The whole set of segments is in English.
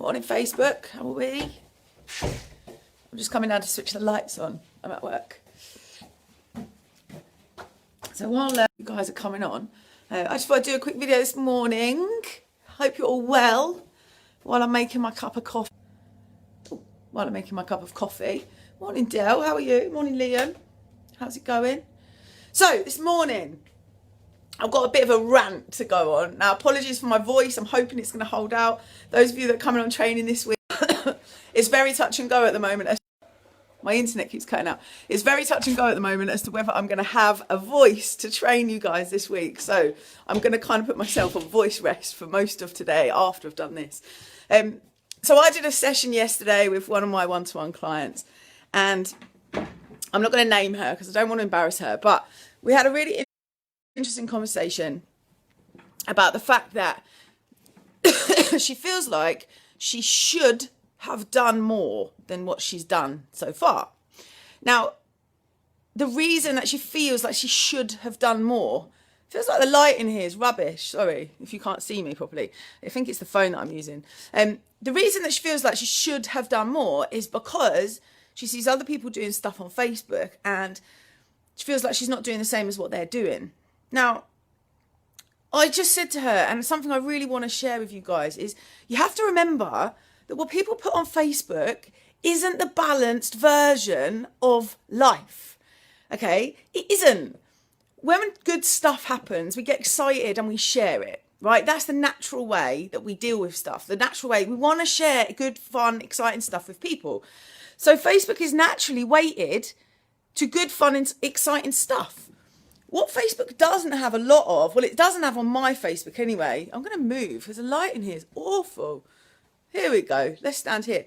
Morning, Facebook. How are we? I'm just coming down to switch the lights on. I'm at work. So while you guys are coming on, I just thought I'd do a quick video this morning. Hope you're all well while I'm making my cup of coffee. Morning, Del. How are you? Morning, Liam. How's it going? So this morning, I've got a bit of a rant to go on. Now, apologies for my voice. I'm hoping it's going to hold out. Those of you that are coming on training this week, it's very touch and go at the moment. My internet keeps cutting out. It's very touch and go at the moment as to whether I'm going to have a voice to train you guys this week. So I'm going to kind of put myself on voice rest for most of today after I've done this. So I did a session yesterday with one of my one-to-one clients, and I'm not going to name her because I don't want to embarrass her, but we had a really interesting conversation about the fact that she feels like she should have done more than what she's done so far. Now, the reason that she feels like she should have done more, feels like the light in here is rubbish. Sorry if you can't see me properly. I think it's the phone that I'm using. The reason that she feels like she should have done more is because she sees other people doing stuff on Facebook and she feels like she's not doing the same as what they're doing. Now, I just said to her, and something I really want to share with you guys, is you have to remember that what people put on Facebook isn't the balanced version of life. Okay? It isn't. When good stuff happens, we get excited and we share it, right? That's the natural way that we deal with stuff. The natural way. We want to share good, fun, exciting stuff with people. So Facebook is naturally weighted to good, fun, and exciting stuff. What Facebook doesn't have a lot of, well, it doesn't have on my Facebook anyway. I'm going to move. There's a light in here. It's awful. Here we go. Let's stand here.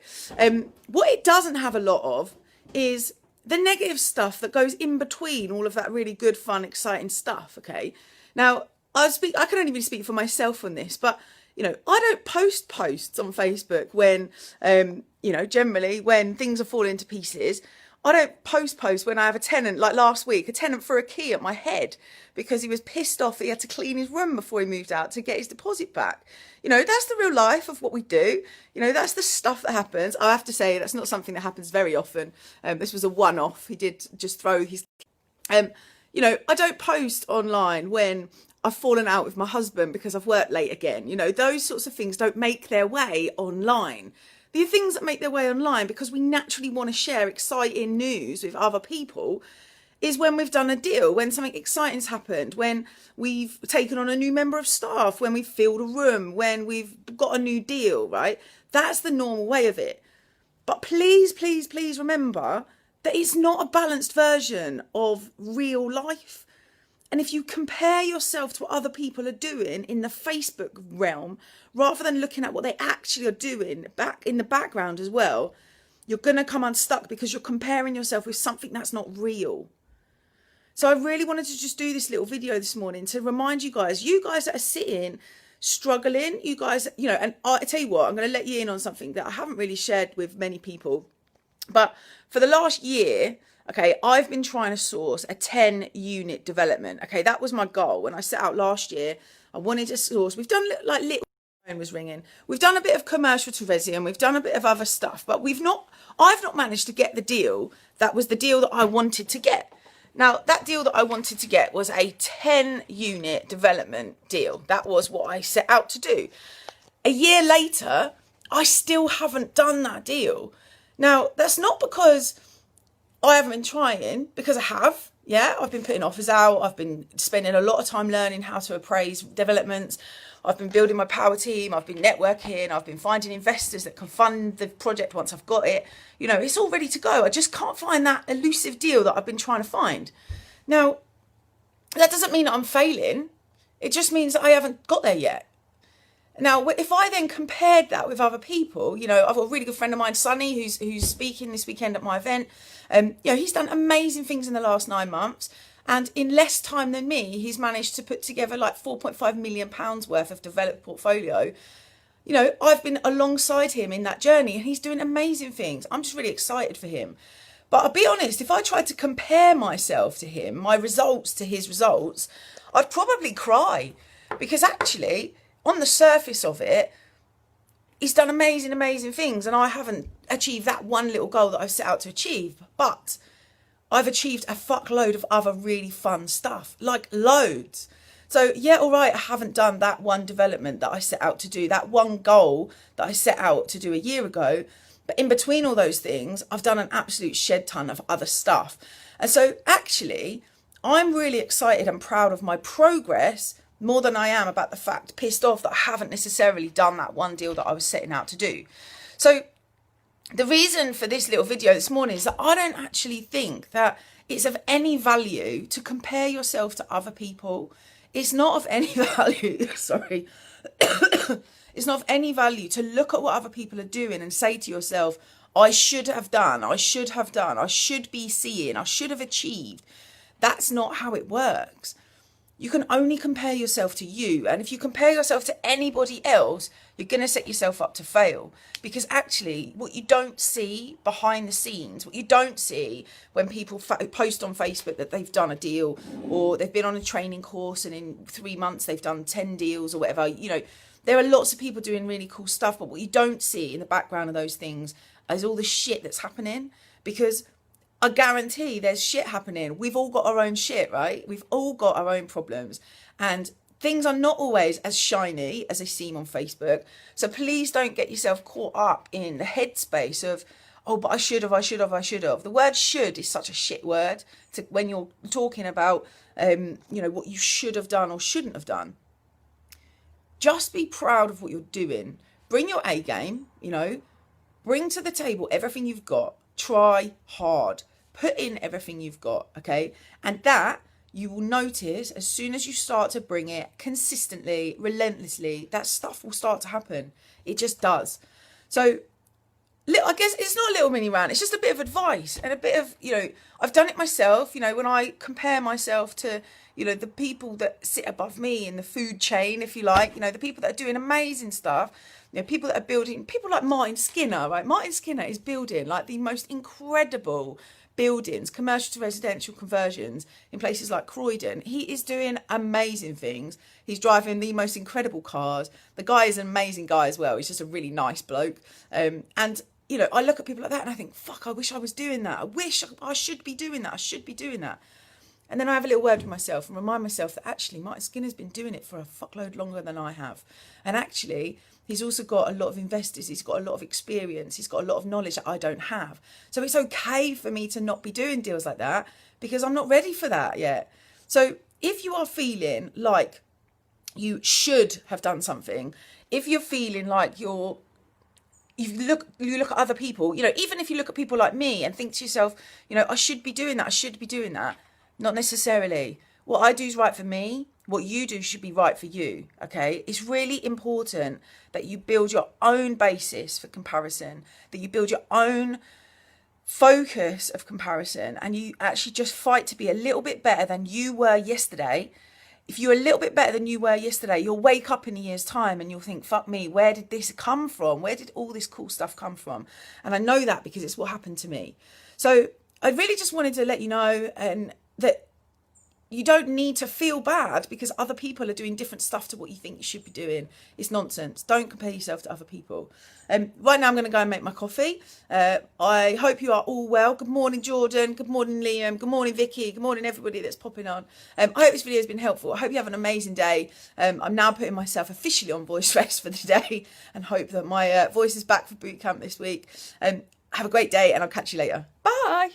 What it doesn't have a lot of is the negative stuff that goes in between all of that really good, fun, exciting stuff. Okay. Now, I can only really speak for myself on this, but you know, I don't post posts on Facebook when, generally when things are falling to pieces. I don't post when I have a tenant, like last week, a tenant threw a key at my head because he was pissed off that he had to clean his room before he moved out to get his deposit back. You know, that's the real life of what we do. You know, that's the stuff that happens. I have to say that's not something that happens very often. This was a one-off. He did just throw his... I don't post online when I've fallen out with my husband because I've worked late again. You know, those sorts of things don't make their way online. The things that make their way online, because we naturally want to share exciting news with other people, is when we've done a deal, when something exciting's happened, when we've taken on a new member of staff, when we've filled a room, when we've got a new deal, right? That's the normal way of it. But please, please, please remember that it's not a balanced version of real life. And if you compare yourself to what other people are doing in the Facebook realm, rather than looking at what they actually are doing back in the background as well, you're going to come unstuck because you're comparing yourself with something that's not real. So I really wanted to just do this little video this morning to remind you guys that are sitting, struggling, you guys, and I tell you what, I'm going to let you in on something that I haven't really shared with many people. But for the last year, okay, I've been trying to source a 10-unit development. Okay, that was my goal. When I set out last year, I wanted to source, we've done like little, phone was ringing. We've done a bit of commercial to resi and we've done a bit of other stuff, but I've not managed to get the deal that was the deal that I wanted to get. Now, that deal that I wanted to get was a 10-unit development deal. That was what I set out to do. A year later, I still haven't done that deal. Now, that's not because I haven't been trying, because I have. Yeah, I've been putting offers out. I've been spending a lot of time learning how to appraise developments. I've been building my power team. I've been networking. I've been finding investors that can fund the project once I've got it. You know, it's all ready to go. I just can't find that elusive deal that I've been trying to find. Now, that doesn't mean that I'm failing. It just means that I haven't got there yet. Now, if I then compared that with other people, I've got a really good friend of mine, Sonny, who's speaking this weekend at my event. He's done amazing things in the last 9 months. And in less time than me, he's managed to put together like £4.5 million worth of developed portfolio. I've been alongside him in that journey and he's doing amazing things. I'm just really excited for him. But I'll be honest, if I tried to compare myself to him, my results to his results, I'd probably cry. Because actually, on the surface of it, he's done amazing things, and I haven't achieved that one little goal that I've set out to achieve, but I've achieved a fuckload of other really fun stuff, like loads. So yeah, all right, I haven't done that one development that I set out to do, that one goal that I set out to do a year ago. But in between all those things, I've done an absolute shed ton of other stuff. And so actually, I'm really excited and proud of my progress more than I am about the fact, pissed off that I haven't necessarily done that one deal that I was setting out to do. So the reason for this little video this morning is that I don't actually think that it's of any value to compare yourself to other people. It's not of any value, sorry. It's not of any value to look at what other people are doing and say to yourself, I should have done, I should have done, I should be seeing, I should have achieved. That's not how it works. You can only compare yourself to you. And if you compare yourself to anybody else, you're going to set yourself up to fail. Because actually, what you don't see behind the scenes, what you don't see when people post on Facebook that they've done a deal, or they've been on a training course and in 3 months they've done 10 deals or whatever, you know, there are lots of people doing really cool stuff. But what you don't see in the background of those things is all the shit that's happening. Because I guarantee there's shit happening. We've all got our own shit, right? We've all got our own problems. And things are not always as shiny as they seem on Facebook. So please don't get yourself caught up in the headspace of, oh, but I should have. The word should is such a shit word when you're talking about, what you should have done or shouldn't have done. Just be proud of what you're doing. Bring your A game, bring to the table everything you've got. Try hard. Put in everything you've got, okay? And that you will notice as soon as you start to bring it consistently, relentlessly, that stuff will start to happen. It just does. So I guess it's not a little mini rant. It's just a bit of advice and a bit of, I've done it myself, when I compare myself to, the people that sit above me in the food chain, if you like, the people that are doing amazing stuff, people that are building, people like Martin Skinner, right? Martin Skinner is building like the most incredible buildings, commercial to residential conversions in places like Croydon. He is doing amazing things. He's driving the most incredible cars. The guy is an amazing guy as well. He's just a really nice bloke. And I look at people like that and I think, fuck, I wish I was doing that. I wish I should be doing that. I should be doing that. And then I have a little word with myself and remind myself that actually Martin Skinner's been doing it for a fuckload longer than I have. And actually, he's also got a lot of investors. He's got a lot of experience. He's got a lot of knowledge that I don't have. So it's okay for me to not be doing deals like that because I'm not ready for that yet. So if you are feeling like you should have done something, if you're feeling like you look at other people, even if you look at people like me and think to yourself, I should be doing that. I should be doing that. Not necessarily. What I do is right for me. What you do should be right for you, okay? It's really important that you build your own basis for comparison, that you build your own focus of comparison, and you actually just fight to be a little bit better than you were yesterday. If you're a little bit better than you were yesterday, you'll wake up in a year's time and you'll think, fuck me, where did this come from? Where did all this cool stuff come from? And I know that because it's what happened to me. So I really just wanted to let you know and that you don't need to feel bad because other people are doing different stuff to what you think you should be doing. It's nonsense. Don't compare yourself to other people. Right now I'm going to go and make my coffee. I hope you are all well. Good morning, Jordan. Good morning, Liam. Good morning, Vicky. Good morning, everybody that's popping on. I hope this video has been helpful. I hope you have an amazing day. I'm now putting myself officially on voice rest for the day and hope that my voice is back for boot camp this week. Have a great day and I'll catch you later. Bye.